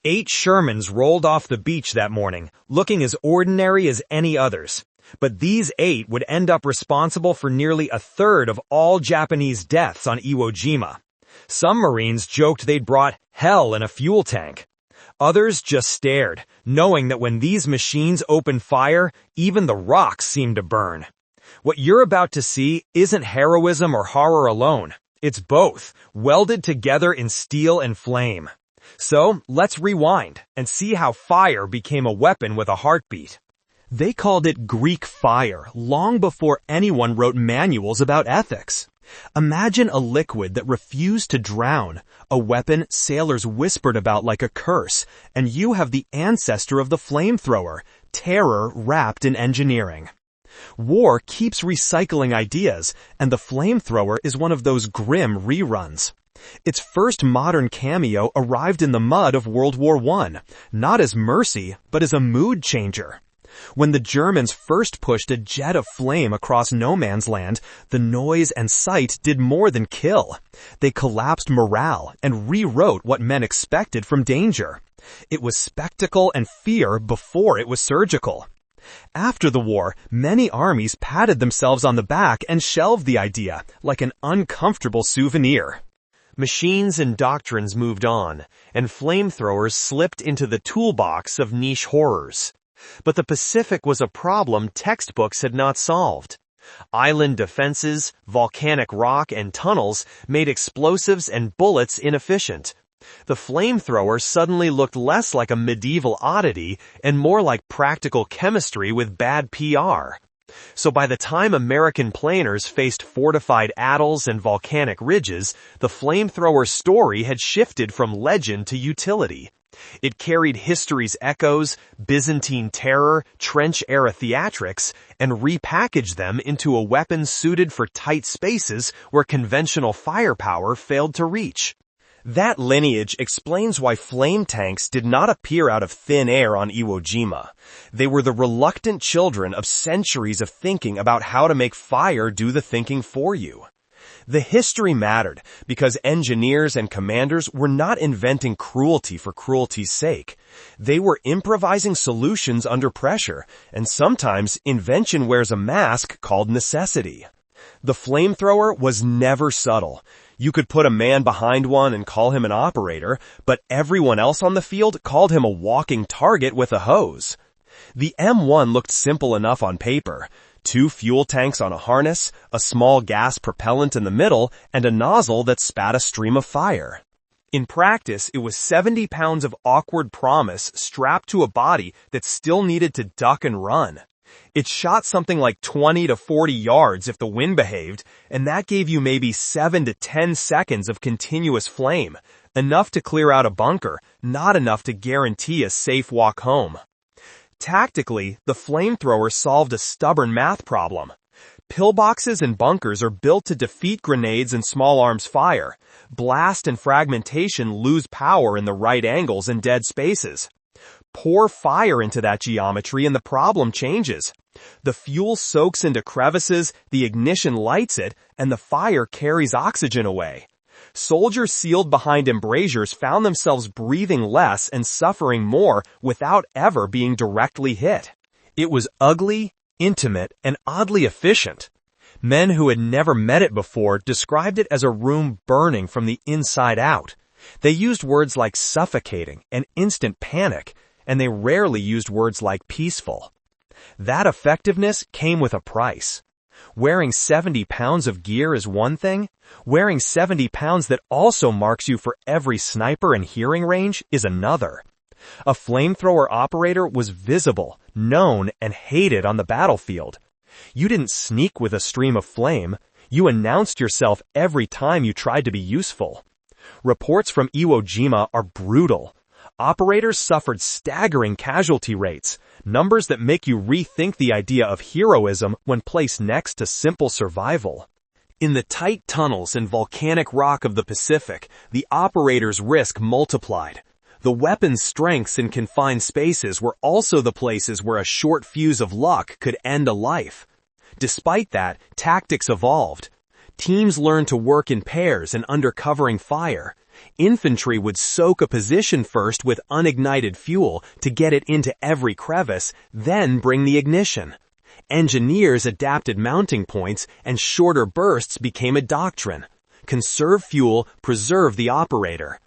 8 Shermans rolled off the beach that morning, looking as ordinary as any others. But these 8 would end up responsible for nearly a third of all Japanese deaths on Iwo Jima. Some Marines joked they'd brought hell in a fuel tank. Others just stared, knowing that when these machines opened fire, even the rocks seemed to burn. What you're about to see isn't heroism or horror alone. It's both, welded together in steel and flame. So, let's rewind and see how fire became a weapon with a heartbeat. They called it Greek fire long before anyone wrote manuals about ethics. Imagine a liquid that refused to drown, a weapon sailors whispered about like a curse, and you have the ancestor of the flamethrower, terror wrapped in engineering. War keeps recycling ideas, and the flamethrower is one of those grim reruns. Its first modern cameo arrived in the mud of World War I, not as mercy, but as a mood changer. When the Germans first pushed a jet of flame across no man's land, the noise and sight did more than kill. They collapsed morale and rewrote what men expected from danger. It was spectacle and fear before it was surgical. After the war, many armies patted themselves on the back and shelved the idea, like an uncomfortable souvenir. Machines and doctrines moved on, and flamethrowers slipped into the toolbox of niche horrors. But the Pacific was a problem textbooks had not solved. Island defenses, volcanic rock, and tunnels made explosives and bullets inefficient. The flamethrower suddenly looked less like a medieval oddity and more like practical chemistry with bad PR. So by the time American planers faced fortified atolls and volcanic ridges, the flamethrower story had shifted from legend to utility. It carried history's echoes, Byzantine terror, trench-era theatrics, and repackaged them into a weapon suited for tight spaces where conventional firepower failed to reach. That lineage explains why flame tanks did not appear out of thin air on Iwo Jima. They were the reluctant children of centuries of thinking about how to make fire do the thinking for you. The history mattered because engineers and commanders were not inventing cruelty for cruelty's sake. They were improvising solutions under pressure, and sometimes invention wears a mask called necessity. The flamethrower was never subtle. You could put a man behind one and call him an operator, but everyone else on the field called him a walking target with a hose. The M1 looked simple enough on paper. 2 fuel tanks on a harness, a small gas propellant in the middle, and a nozzle that spat a stream of fire. In practice, it was 70 pounds of awkward promise strapped to a body that still needed to duck and run. It shot something like 20 to 40 yards if the wind behaved, and that gave you maybe 7 to 10 seconds of continuous flame, enough to clear out a bunker, not enough to guarantee a safe walk home. Tactically, the flamethrower solved a stubborn math problem. Pillboxes and bunkers are built to defeat grenades and small arms fire. Blast and fragmentation lose power in the right angles and dead spaces. Pour fire into that geometry and the problem changes. The fuel soaks into crevices, the ignition lights it, and the fire carries oxygen away. Soldiers sealed behind embrasures found themselves breathing less and suffering more without ever being directly hit. It was ugly, intimate, and oddly efficient. Men who had never met it before described it as a room burning from the inside out. They used words like suffocating and instant panic, and they rarely used words like peaceful. That effectiveness came with a price. Wearing 70 pounds of gear is one thing. Wearing 70 pounds that also marks you for every sniper and hearing range is another. A flamethrower operator was visible, known, and hated on the battlefield. You didn't sneak with a stream of flame. You announced yourself every time you tried to be useful. Reports from Iwo Jima are brutal. Operators suffered staggering casualty rates, numbers that make you rethink the idea of heroism when placed next to simple survival. In the tight tunnels and volcanic rock of the Pacific, the operator's risk multiplied. The weapon's strengths in confined spaces were also the places where a short fuse of luck could end a life. Despite that, tactics evolved. Teams learned to work in pairs and under covering fire. Infantry would soak a position first with unignited fuel to get it into every crevice, then bring the ignition. Engineers adapted mounting points, and shorter bursts became a doctrine. Conserve fuel, preserve the operator.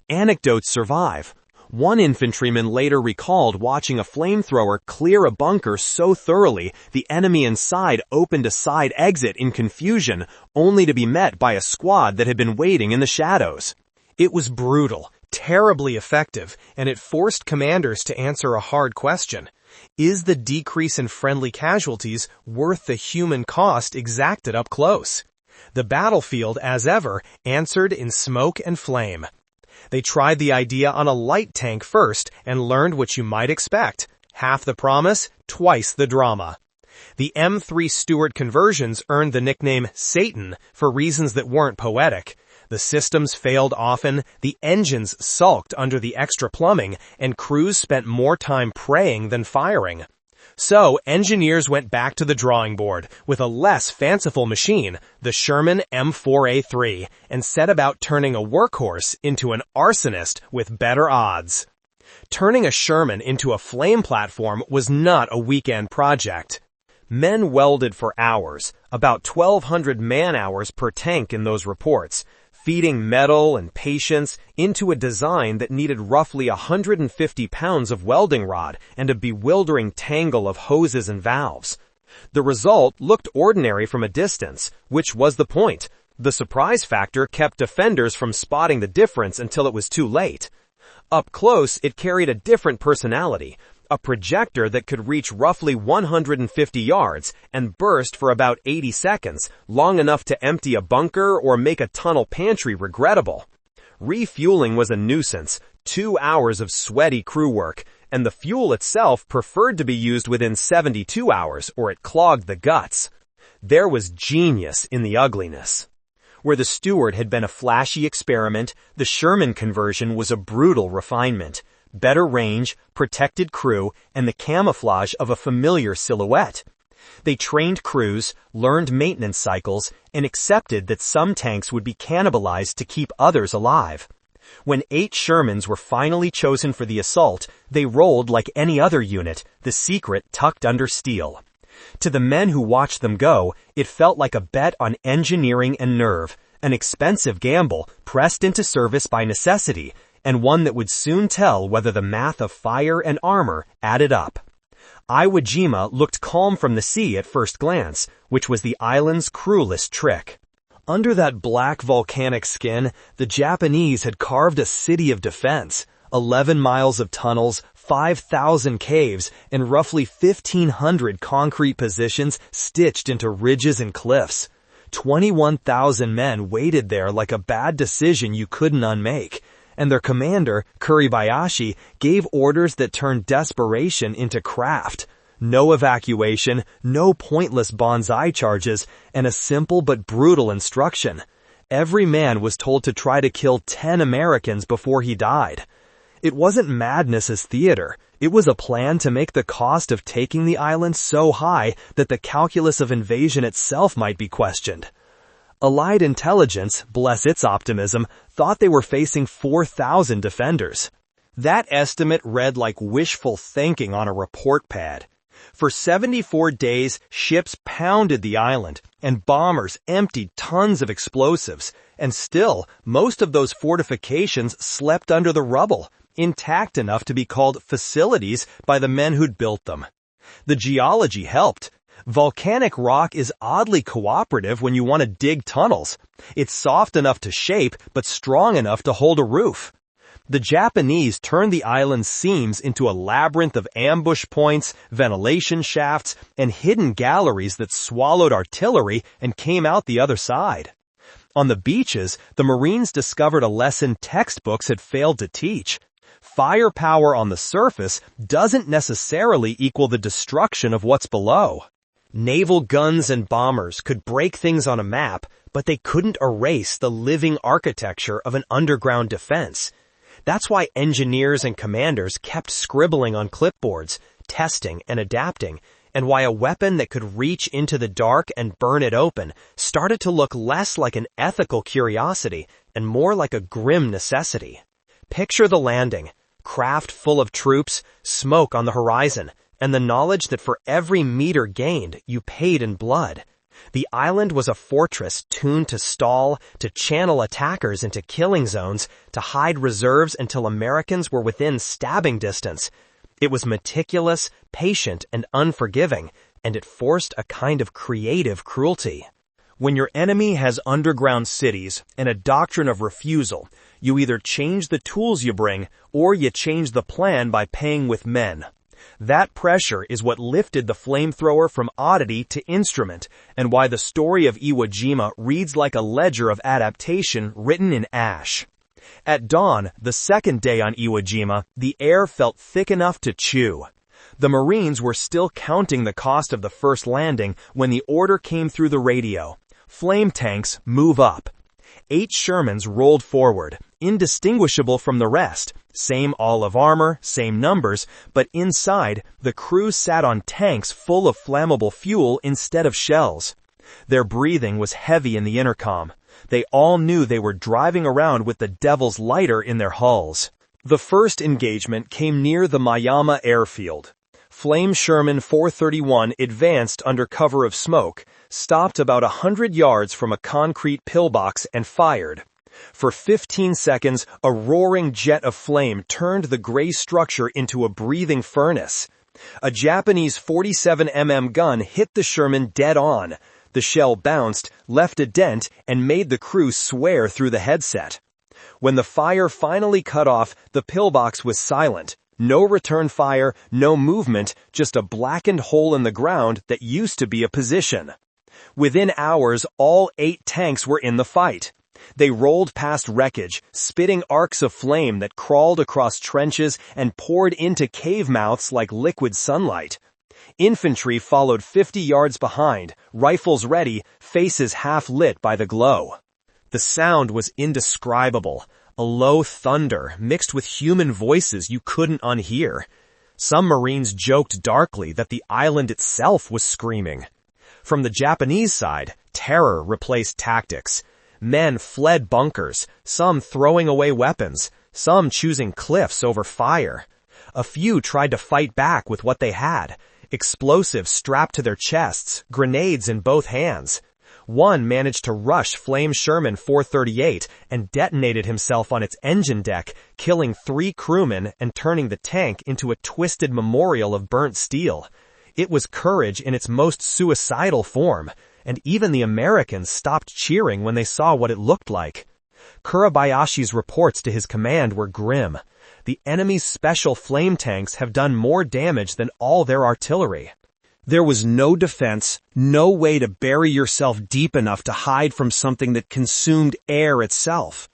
Anecdotes survive. One infantryman later recalled watching a flamethrower clear a bunker so thoroughly the enemy inside opened a side exit in confusion, only to be met by a squad that had been waiting in the shadows. It was brutal, terribly effective, and it forced commanders to answer a hard question. Is the decrease in friendly casualties worth the human cost exacted up close? The battlefield, as ever, answered in smoke and flame. They tried the idea on a light tank first and learned what you might expect. Half the promise, twice the drama. The M3 Stuart conversions earned the nickname Satan for reasons that weren't poetic. The systems failed often, the engines sulked under the extra plumbing, and crews spent more time praying than firing. So, engineers went back to the drawing board with a less fanciful machine, the Sherman M4A3, and set about turning a workhorse into an arsonist with better odds. Turning a Sherman into a flame platform was not a weekend project. Men welded for hours, about 1,200 man-hours per tank in those reports, feeding metal and patience into a design that needed roughly 150 pounds of welding rod and a bewildering tangle of hoses and valves. The result looked ordinary from a distance, which was the point. The surprise factor kept defenders from spotting the difference until it was too late. Up close, it carried a different personality, a projector that could reach roughly 150 yards and burst for about 80 seconds, long enough to empty a bunker or make a tunnel pantry regrettable. Refueling was a nuisance, 2 hours of sweaty crew work, and the fuel itself preferred to be used within 72 hours or it clogged the guts. There was genius in the ugliness. Where the Stuart had been a flashy experiment, the Sherman conversion was a brutal refinement. Better range, protected crew, and the camouflage of a familiar silhouette. They trained crews, learned maintenance cycles, and accepted that some tanks would be cannibalized to keep others alive. When 8 Shermans were finally chosen for the assault, they rolled like any other unit, the secret tucked under steel. To the men who watched them go, it felt like a bet on engineering and nerve, an expensive gamble pressed into service by necessity, and one that would soon tell whether the math of fire and armor added up. Iwo Jima looked calm from the sea at first glance, which was the island's cruelest trick. Under that black volcanic skin, the Japanese had carved a city of defense, 11 miles of tunnels, 5,000 caves, and roughly 1,500 concrete positions stitched into ridges and cliffs. 21,000 men waited there like a bad decision you couldn't unmake. And their commander, Kuribayashi, gave orders that turned desperation into craft. No evacuation, no pointless bonsai charges, and a simple but brutal instruction. Every man was told to try to kill 10 Americans before he died. It wasn't madness as theater. It was a plan to make the cost of taking the island so high that the calculus of invasion itself might be questioned. Allied intelligence, bless its optimism, thought they were facing 4,000 defenders. That estimate read like wishful thinking on a report pad. For 74 days, ships pounded the island, and bombers emptied tons of explosives, and still, most of those fortifications slept under the rubble, intact enough to be called facilities by the men who'd built them. The geology helped. Volcanic rock is oddly cooperative when you want to dig tunnels. It's soft enough to shape, but strong enough to hold a roof. The Japanese turned the island's seams into a labyrinth of ambush points, ventilation shafts, and hidden galleries that swallowed artillery and came out the other side. On the beaches, the Marines discovered a lesson textbooks had failed to teach. Firepower on the surface doesn't necessarily equal the destruction of what's below. Naval guns and bombers could break things on a map, but they couldn't erase the living architecture of an underground defense. That's why engineers and commanders kept scribbling on clipboards, testing and adapting, and why a weapon that could reach into the dark and burn it open started to look less like an ethical curiosity and more like a grim necessity. Picture the landing, craft full of troops, smoke on the horizon, and the knowledge that for every meter gained, you paid in blood. The island was a fortress tuned to stall, to channel attackers into killing zones, to hide reserves until Americans were within stabbing distance. It was meticulous, patient, and unforgiving, and it forced a kind of creative cruelty. When your enemy has underground cities and a doctrine of refusal, you either change the tools you bring or you change the plan by paying with men. That pressure is what lifted the flamethrower from oddity to instrument, and why the story of Iwo Jima reads like a ledger of adaptation written in ash. At dawn, the second day on Iwo Jima, the air felt thick enough to chew. The Marines were still counting the cost of the first landing when the order came through the radio. Flame tanks, move up. 8 Shermans rolled forward, indistinguishable from the rest. Same olive armor, same numbers, but inside, the crew sat on tanks full of flammable fuel instead of shells. Their breathing was heavy in the intercom. They all knew they were driving around with the devil's lighter in their hulls. The first engagement came near the Mayama airfield. Flame Sherman 431 advanced under cover of smoke, stopped about 100 yards from a concrete pillbox and fired. For 15 seconds, a roaring jet of flame turned the gray structure into a breathing furnace. A Japanese 47mm gun hit the Sherman dead on. The shell bounced, left a dent, and made the crew swear through the headset. When the fire finally cut off, the pillbox was silent. No return fire, no movement, just a blackened hole in the ground that used to be a position. Within hours, all 8 tanks were in the fight. They rolled past wreckage, spitting arcs of flame that crawled across trenches and poured into cave mouths like liquid sunlight. Infantry followed 50 yards behind, rifles ready, faces half lit by the glow. The sound was indescribable, a low thunder mixed with human voices you couldn't unhear. Some Marines joked darkly that the island itself was screaming. From the Japanese side, terror replaced tactics. Men fled bunkers, some throwing away weapons, some choosing cliffs over fire. A few tried to fight back with what they had, explosives strapped to their chests, grenades in both hands. One managed to rush Flame Sherman 438 and detonated himself on its engine deck, killing 3 crewmen and turning the tank into a twisted memorial of burnt steel. It was courage in its most suicidal form, and even the Americans stopped cheering when they saw what it looked like. Kurabayashi's reports to his command were grim. The enemy's special flame tanks have done more damage than all their artillery. There was no defense, no way to bury yourself deep enough to hide from something that consumed air itself.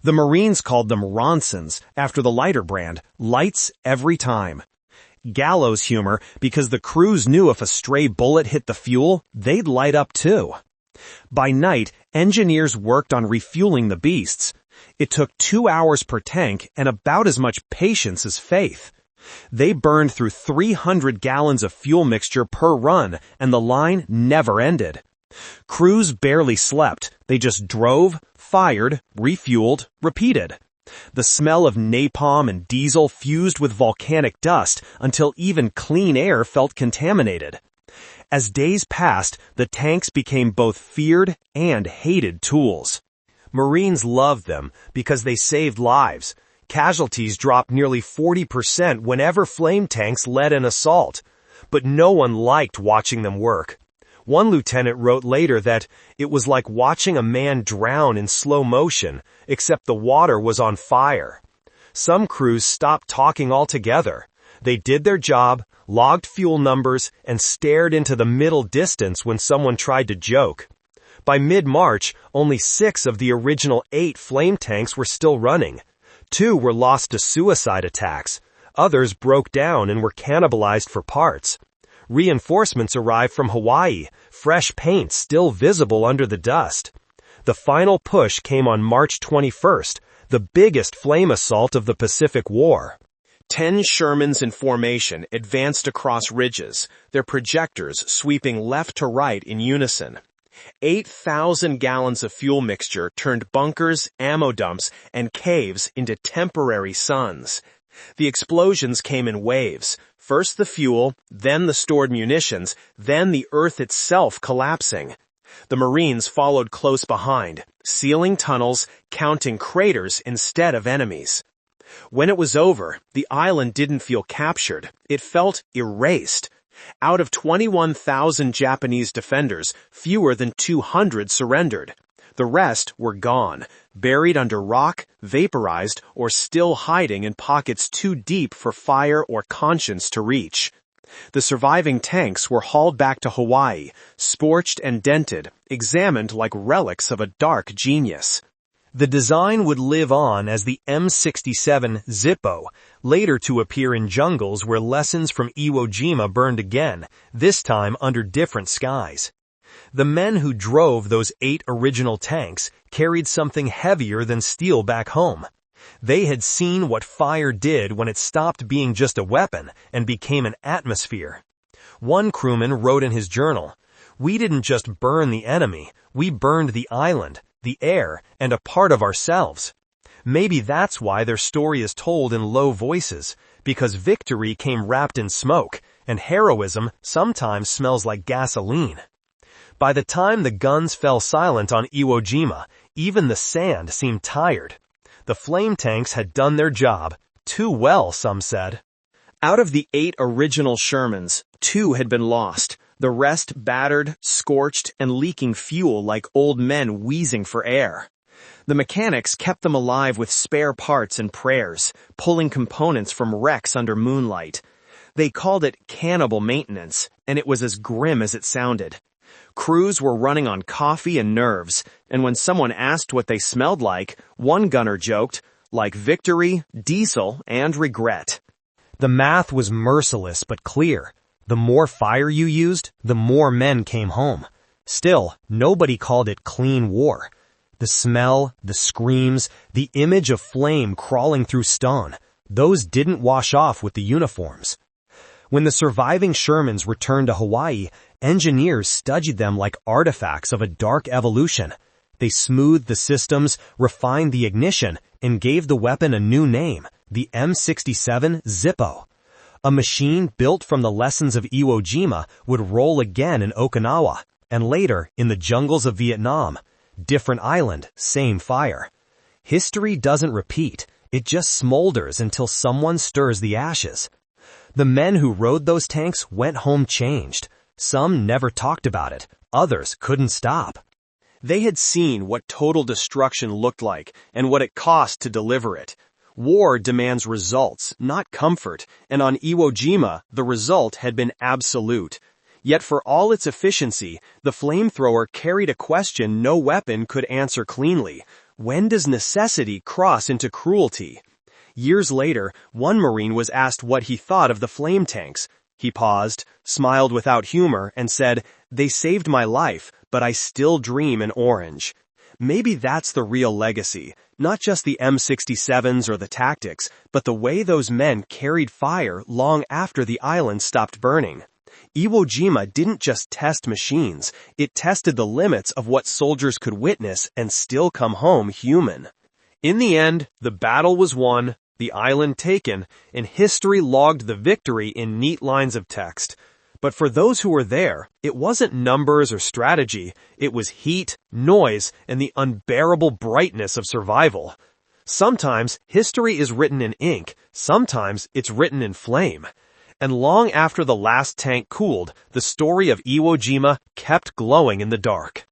The Marines called them Ronsons, after the lighter brand, lights every time. Gallows humor, because the crews knew if a stray bullet hit the fuel, they'd light up too. By night, engineers worked on refueling the beasts. It took 2 hours per tank and about as much patience as faith. They burned through 300 gallons of fuel mixture per run, and the line never ended. Crews barely slept. They just drove, fired, refueled, repeated. The smell of napalm and diesel fused with volcanic dust until even clean air felt contaminated. As days passed, the tanks became both feared and hated tools. Marines loved them because they saved lives. Casualties dropped nearly 40% whenever flame tanks led an assault. But no one liked watching them work. One lieutenant wrote later that it was like watching a man drown in slow motion, except the water was on fire. Some crews stopped talking altogether. They did their job, logged fuel numbers, and stared into the middle distance when someone tried to joke. By mid-March, only 6 of the original 8 flame tanks were still running. 2 were lost to suicide attacks. Others broke down and were cannibalized for parts. Reinforcements arrived from Hawaii, fresh paint still visible under the dust. The final push came on March 21st, the biggest flame assault of the Pacific War. 10 Shermans in formation advanced across ridges, their projectors sweeping left to right in unison. 8,000 gallons of fuel mixture turned bunkers, ammo dumps, and caves into temporary suns. The explosions came in waves, first the fuel, then the stored munitions, then the earth itself collapsing. The Marines followed close behind, sealing tunnels, counting craters instead of enemies. When it was over, the island didn't feel captured. It felt erased. Out of 21,000 Japanese defenders, fewer than 200 surrendered. The rest were gone, buried under rock, vaporized, or still hiding in pockets too deep for fire or conscience to reach. The surviving tanks were hauled back to Hawaii, scorched and dented, examined like relics of a dark genius. The design would live on as the M67 Zippo, later to appear in jungles where lessons from Iwo Jima burned again, this time under different skies. The men who drove those 8 original tanks carried something heavier than steel back home. They had seen what fire did when it stopped being just a weapon and became an atmosphere. One crewman wrote in his journal, "We didn't just burn the enemy, we burned the island, the air, and a part of ourselves." Maybe that's why their story is told in low voices, because victory came wrapped in smoke, and heroism sometimes smells like gasoline. By the time the guns fell silent on Iwo Jima, even the sand seemed tired. The flame tanks had done their job, too well, some said. Out of the 8 original Shermans, 2 had been lost, the rest battered, scorched, and leaking fuel like old men wheezing for air. The mechanics kept them alive with spare parts and prayers, pulling components from wrecks under moonlight. They called it cannibal maintenance, and it was as grim as it sounded. Crews were running on coffee and nerves, and when someone asked what they smelled like, one gunner joked, like victory, diesel, and regret. The math was merciless but clear. The more fire you used, the more men came home. Still, nobody called it clean war. The smell, the screams, the image of flame crawling through stone, those didn't wash off with the uniforms. When the surviving Shermans returned to Hawaii, engineers studied them like artifacts of a dark evolution. They smoothed the systems, refined the ignition, and gave the weapon a new name, the M67 Zippo. A machine built from the lessons of Iwo Jima would roll again in Okinawa, and later in the jungles of Vietnam. Different island, same fire. History doesn't repeat, it just smolders until someone stirs the ashes. The men who rode those tanks went home changed. Some never talked about it, others couldn't stop. They had seen what total destruction looked like and what it cost to deliver it. War demands results, not comfort, and on Iwo Jima, the result had been absolute. Yet for all its efficiency, the flamethrower carried a question no weapon could answer cleanly. When does necessity cross into cruelty? Years later, one Marine was asked what he thought of the flame tanks. He paused, smiled without humor, and said, "They saved my life, but I still dream in orange." Maybe that's the real legacy, not just the M67s or the tactics, but the way those men carried fire long after the island stopped burning. Iwo Jima didn't just test machines, it tested the limits of what soldiers could witness and still come home human. In the end, the battle was won, the island taken, and history logged the victory in neat lines of text. But for those who were there, it wasn't numbers or strategy, it was heat, noise, and the unbearable brightness of survival. Sometimes history is written in ink, sometimes it's written in flame. And long after the last tank cooled, the story of Iwo Jima kept glowing in the dark.